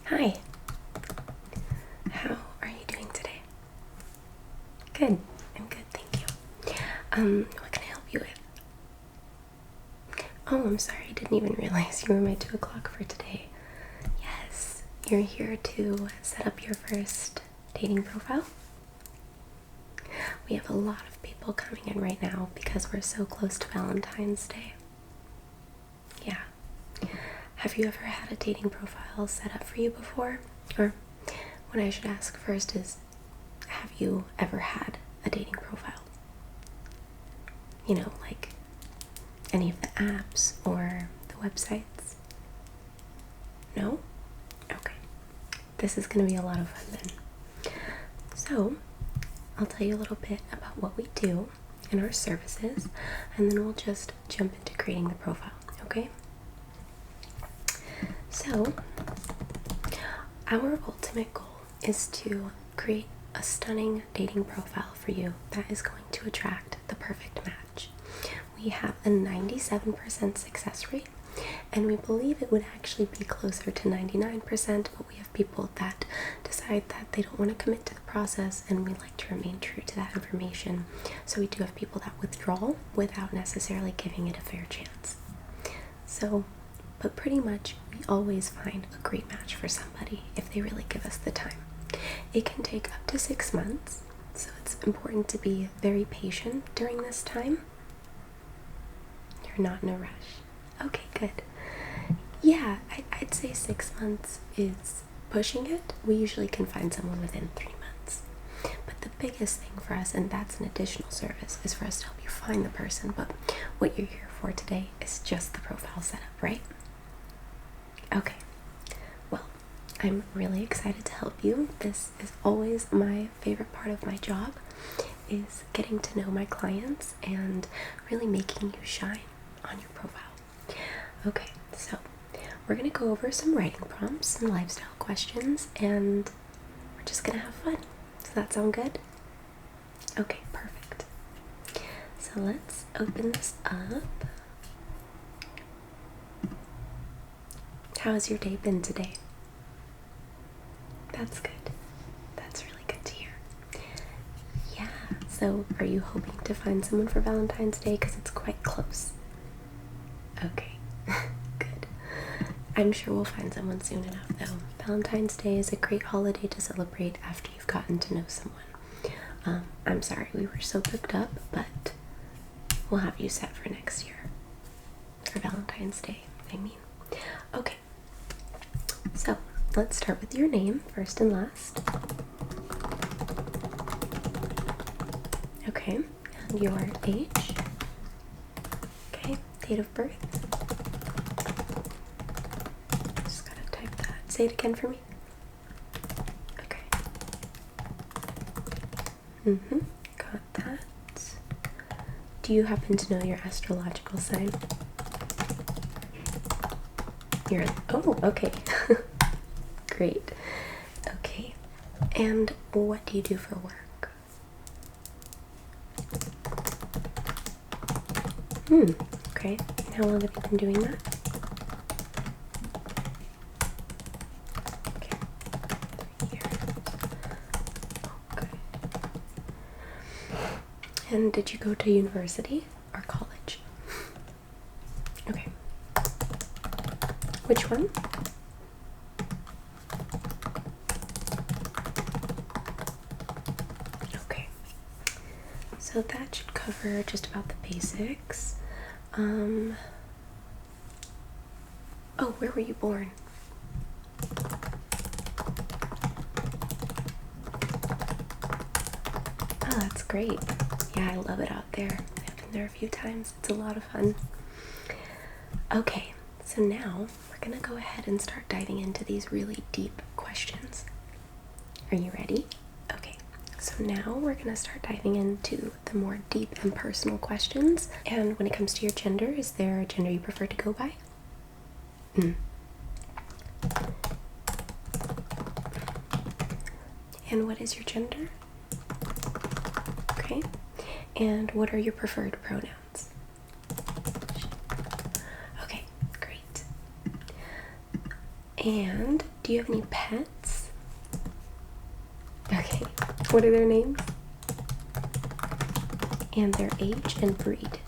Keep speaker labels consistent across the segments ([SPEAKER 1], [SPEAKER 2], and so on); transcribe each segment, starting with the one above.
[SPEAKER 1] Hi. How are you doing today? Good. I'm good, thank you. What can I help you with? Oh, I'm sorry. I didn't even realize you were my 2 o'clock for today. Yes, you're here to set up your first dating profile. We have a lot of people coming in right now because we're so close to Valentine's Day. Yeah. Have you ever had a dating profile set up for you before? Or what I should ask first is, have you ever had a dating profile? You know, like any of the apps or the websites? No? Okay. This is going to be a lot of fun then. So, I'll tell you a little bit about what we do and our services, and then we'll just jump into creating the profile, okay? So, our ultimate goal is to create a stunning dating profile for you that is going to attract the perfect match. We have a 97% success rate, and we believe it would actually be closer to 99%, but we have people that decide that they don't want to commit to the process, and we like to remain true to that information. So we do have people that withdraw without necessarily giving it a fair chance. But pretty much we always find a great match for somebody if they really give us the time. It can take up to 6 months, so it's important to be very patient during this time. You're not in a rush. Okay, good. Yeah, I'd say 6 months is pushing it. We usually can find someone within 3 months. But the biggest thing for us, and that's an additional service, is for us to help you find the person. But what you're here for today is just the profile setup, right? Okay. Well, I'm really excited to help you. This is always my favorite part of my job, is getting to know my clients and really making you shine on your profile. Okay, so we're going to go over some writing prompts, some lifestyle questions, and we're just going to have fun. Does that sound good? Okay, perfect. So let's open this up. How has your day been today? That's good. That's really good to hear. Yeah, so are you hoping to find someone for Valentine's Day? Because it's quite close. Okay, good. I'm sure we'll find someone soon enough, though. Valentine's Day is a great holiday to celebrate after you've gotten to know someone. I'm sorry we were so booked up, but we'll have you set for next year. For Valentine's Day, I mean. Okay, so let's start with your name, first and last. Okay, and your age. Okay, date of birth. Just gotta type that. Say it again for me. Okay. Got that. Do you happen to know your astrological sign? Oh, okay. Great. Okay. And what do you do for work? Okay. And how long have you been doing that? Okay. 3 years. Okay. And did you go to university or college? Okay. Which one? Okay. So that should cover just about the basics. Oh, where were you born? Oh, that's great. Yeah, I love it out there. I've been there a few times. It's a lot of fun. Okay, so now we're gonna go ahead and start diving into these really deep questions. Are you ready? Okay, so now we're gonna start diving into the more deep and personal questions. And when it comes to your gender, is there a gender you prefer to go by? And what is your gender? Okay. And what are your preferred pronouns? Okay, great. And do you have any pets? Okay, what are their names? And their age and breed.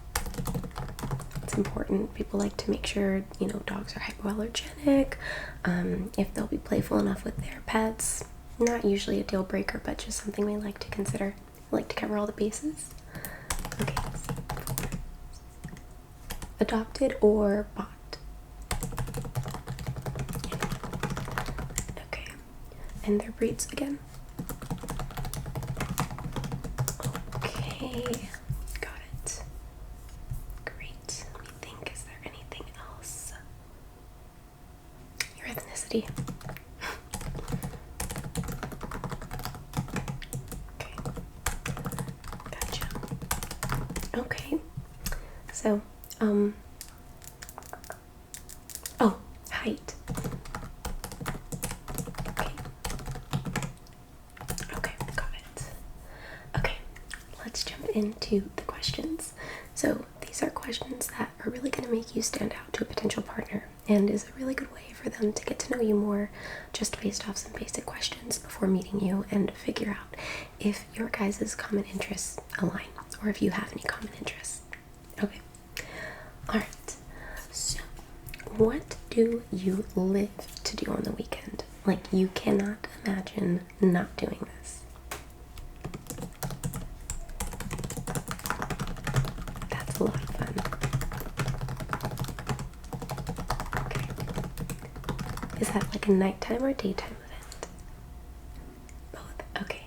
[SPEAKER 1] It's important. People like to make sure, dogs are hypoallergenic, if they'll be playful enough with their pets. Not usually a deal breaker, but just something we like to consider. We like to cover all the bases. Okay. Adopted or bought? Okay. And their breeds again? Okay. Got it. Great. Let me think. Is there anything else? Your ethnicity. Okay. Gotcha. Okay. So, oh, height. Okay. Okay, got it. Okay, let's jump into the questions. So these are questions that are really going to make you stand out to a potential partner and is a really good way for them to get to know you more just based off some basic questions before meeting you and figure out if your guys' common interests align or if you have any common interests. Okay. Alright, so what do you live to do on the weekend? Like, you cannot imagine not doing this. That's a lot of fun. Okay. Is that like a nighttime or daytime event? Both. Okay.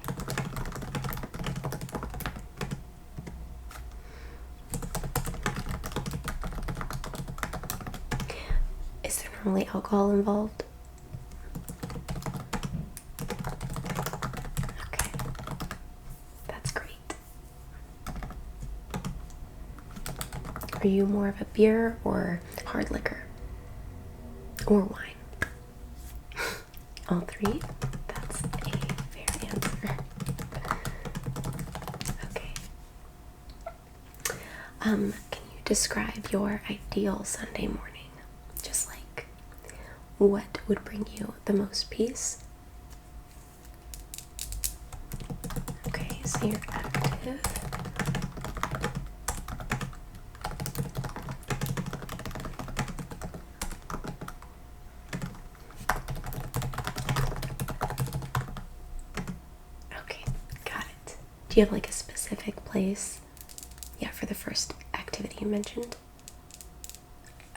[SPEAKER 1] Is there normally alcohol involved? Okay. That's great. Are you more of a beer or hard liquor? Or wine? All three? That's a fair answer. Okay. Can you describe your ideal Sunday morning? Just like, what would bring you the most peace? Okay, so you're active. Okay, got it. Do you have like a specific place? Yeah, for the first activity you mentioned?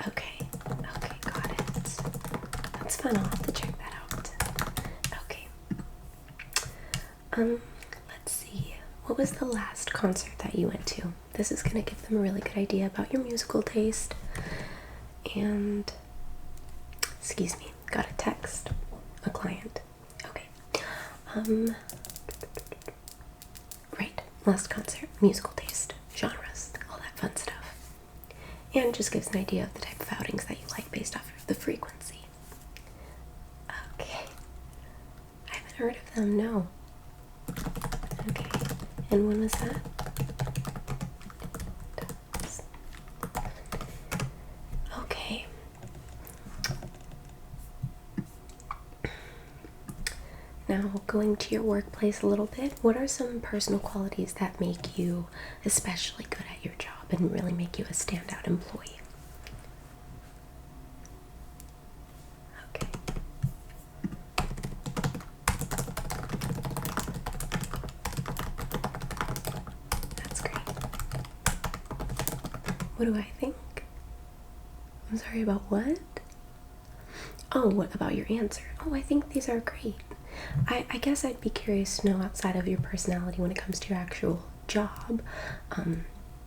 [SPEAKER 1] Okay, got it. That's fun, I'll have to check that out. Okay. Let's see. What was the last concert that you went to? This is gonna give them a really good idea about your musical taste. And, excuse me, got a text. A client. Okay. Right, last concert, musical taste, genres, all that fun stuff. And just gives an idea of the type of outings that you like based off of the frequency. Okay. I haven't heard of them, no. Okay. And when was that? Okay. Now, going to your workplace a little bit, what are some personal qualities that make you especially good at your job and really make you a standout employee? Okay. That's great. What do I think? I'm sorry, about what? Oh, what about your answer? Oh, I think these are great. I guess I'd be curious to know outside of your personality when it comes to your actual job,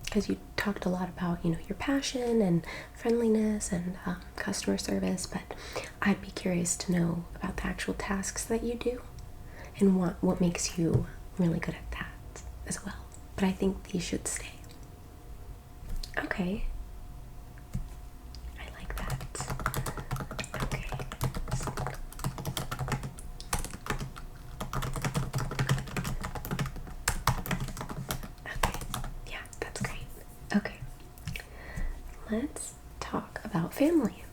[SPEAKER 1] because you talked a lot about, your passion and friendliness and customer service, but I'd be curious to know about the actual tasks that you do and what makes you really good at that as well. But I think these should stay. Okay. I like that. Okay. Okay. Yeah, that's great. Okay. Let's talk about family.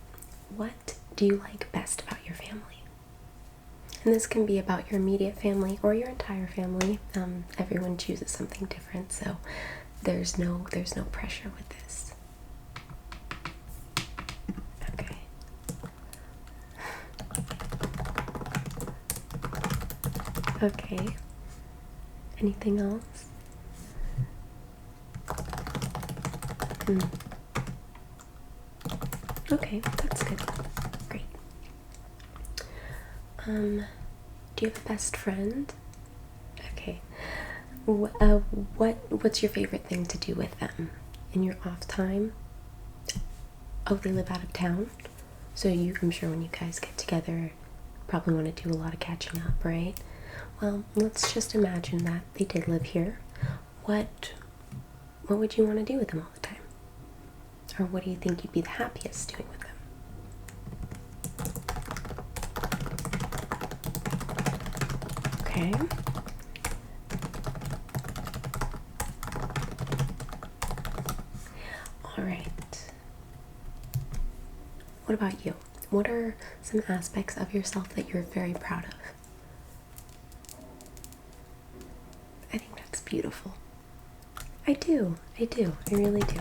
[SPEAKER 1] What do you like best about your family. And this can be about your immediate family or your entire family. Everyone chooses something different, so there's no pressure with this. Okay. Okay. Anything else? Okay, that's good. Great. Do you have a best friend? Okay. What's your favorite thing to do with them in your off time? Oh, they live out of town? So I'm sure when you guys get together, probably want to do a lot of catching up, right? Well, let's just imagine that they did live here. What would you want to do with them all the time? Or what do you think you'd be the happiest doing with them? Okay. All right. What about you? What are some aspects of yourself that you're very proud of? I think that's beautiful. I do. I really do.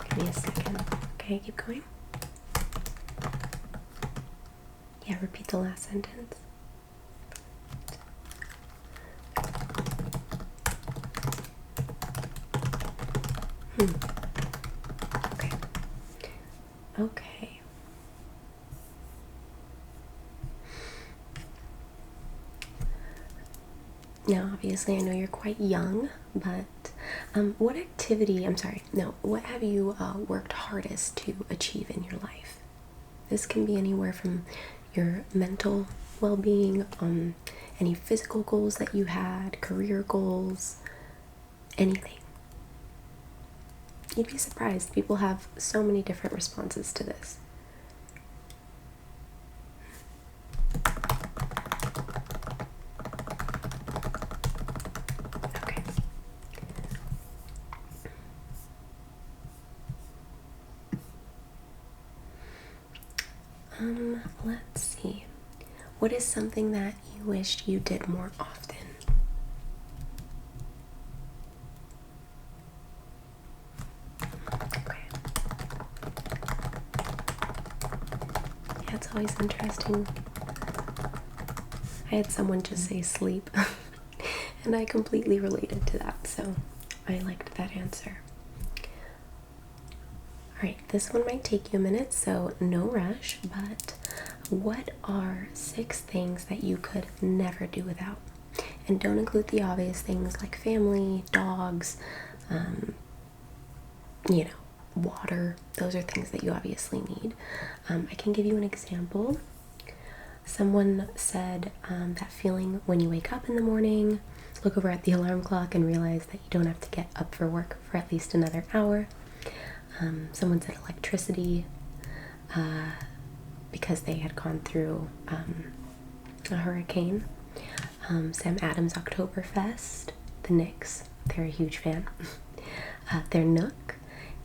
[SPEAKER 1] Give me a second. Okay, keep going. Yeah, repeat the last sentence. Okay. Okay. Now, obviously, I know you're quite young, but what what have you worked hardest to achieve in your life? This can be anywhere from your mental well-being, any physical goals that you had, career goals, anything. You'd be surprised. People have so many different responses to this. Okay. Let's see. What is something that you wished you did more often? Okay. Yeah, it's always interesting. I had someone just say sleep, and I completely related to that, so I liked that answer. Alright, this one might take you a minute, so no rush, but what are 6 things that you could never do without? And don't include the obvious things like family, dogs, water. Those are things that you obviously need. I can give you an example. Someone said that feeling when you wake up in the morning, look over at the alarm clock and realize that you don't have to get up for work for at least another hour. Someone said electricity because they had gone through a hurricane. Sam Adams Oktoberfest, the Knicks, they're a huge fan. Their Nook,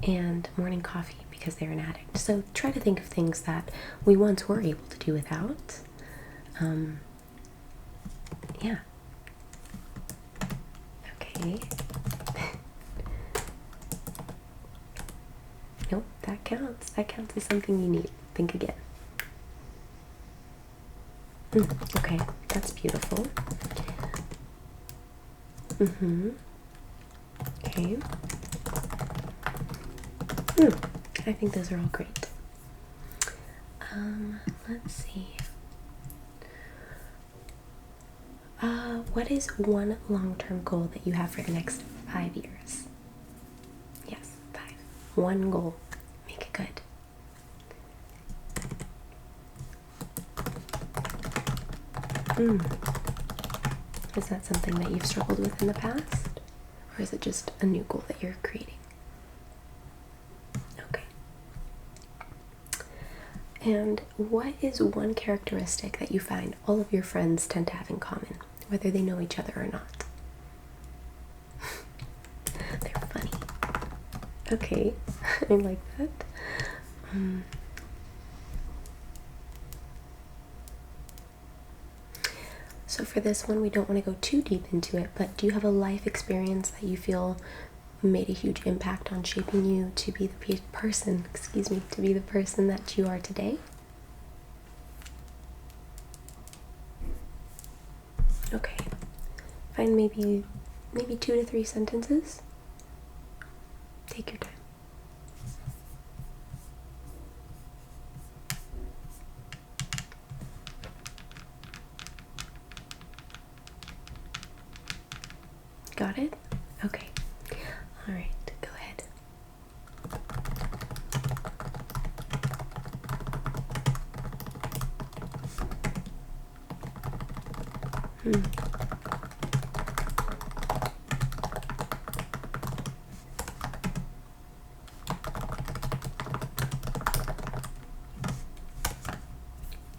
[SPEAKER 1] and morning coffee because they're an addict. So try to think of things that we once were able to do without. Yeah. Okay. Nope, that counts. That counts as something you need. Think again. Okay, that's beautiful. Okay. I think those are all great. Let's see. What is one long-term goal that you have for the next 5 years? Yes, 5. One goal. Make it good. Is that something that you've struggled with in the past? Or is it just a new goal that you're creating? Okay. And what is one characteristic that you find all of your friends tend to have in common, whether they know each other or not? They're funny. Okay, I like that. So for this one, we don't want to go too deep into it, but do you have a life experience that you feel made a huge impact on shaping you to be the person, to be the person that you are today? Okay. Find maybe 2 to 3 sentences. Take your time. Got it? Okay. All right, go ahead.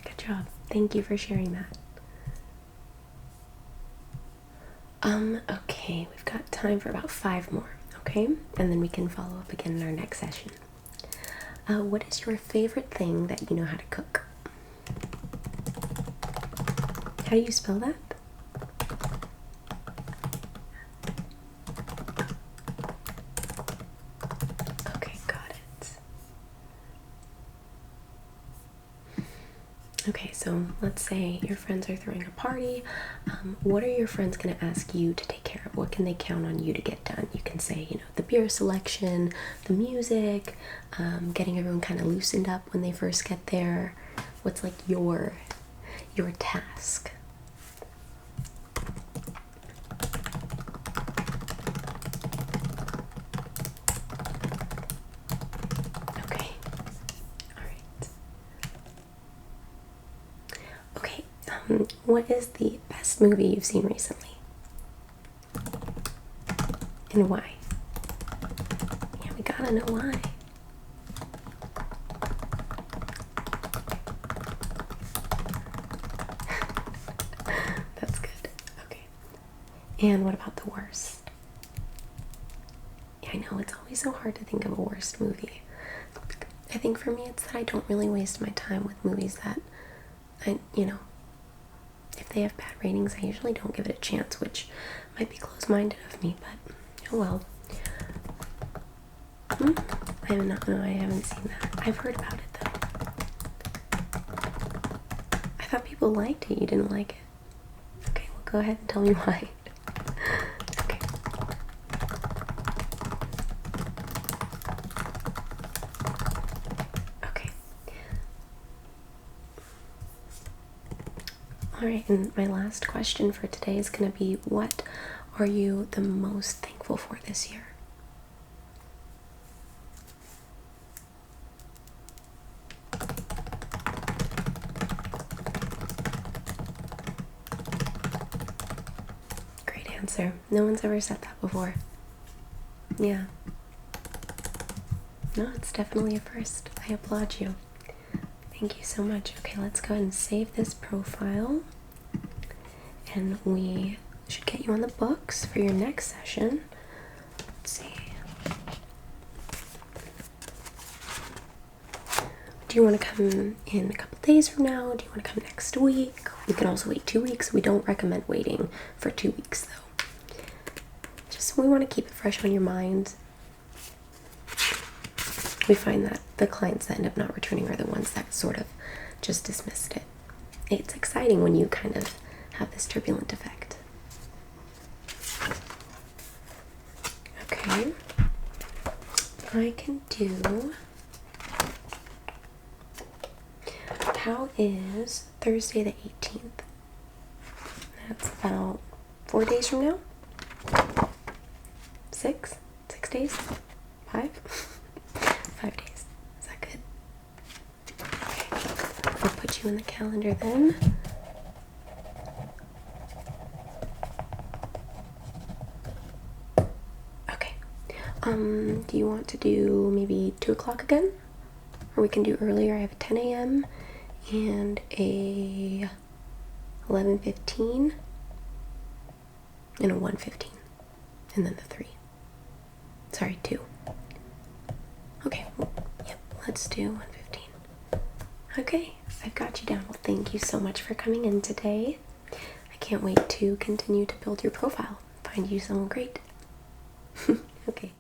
[SPEAKER 1] Good job. Thank you for sharing that. Okay, we've got time for about 5 more, okay? And then we can follow up again in our next session. What is your favorite thing that you know how to cook? How do you spell that? Okay, got it. Okay, so let's say your friends are throwing a party. What are your friends going to ask you to take care of? What can they count on you to get done? You can say, the beer selection, the music, getting everyone kind of loosened up when they first get there. What's like your task? Okay. All right. Okay. What is the best movie you've seen recently? And why? Yeah, we gotta know why. That's good. Okay. And what about the worst? Yeah, I know it's always so hard to think of a worst movie. I think for me it's that I don't really waste my time with movies that if they have bad ratings, I usually don't give it a chance, which might be close-minded of me, but oh well. I haven't seen that. I've heard about it though. I thought people liked it. You didn't like it. Okay, well go ahead and tell me why. Okay. Okay. Alright, and my last question for today is going to be, what are you the most thankful for this year? Great answer. No one's ever said that before. Yeah. No, it's definitely a first. I applaud you. Thank you so much. Okay, let's go ahead and save this profile. And we should get you on the books for your next session. Let's see. Do you want to come in a couple days from now? Do you want to come next week? We can also wait 2 weeks. We don't recommend waiting for 2 weeks though. Just we want to keep it fresh on your mind. We find that the clients that end up not returning are the ones that sort of just dismissed it. It's exciting when you kind of have this turbulent effect. Okay. I can do... How is Thursday the 18th? That's about 4 days from now? 6? 6 days? 5? 5 days. Is that good? Okay. I'll put you in the calendar then. Okay. Do you want to do maybe 2 o'clock again? Or we can do earlier. I have a 10 a.m. and a 11:15 and a 1:15, and then the 3. Sorry, 2. Okay, well, yeah, let's do 115. Okay, I've got you down. Well, thank you so much for coming in today. I can't wait to continue to build your profile, find you someone great. Okay.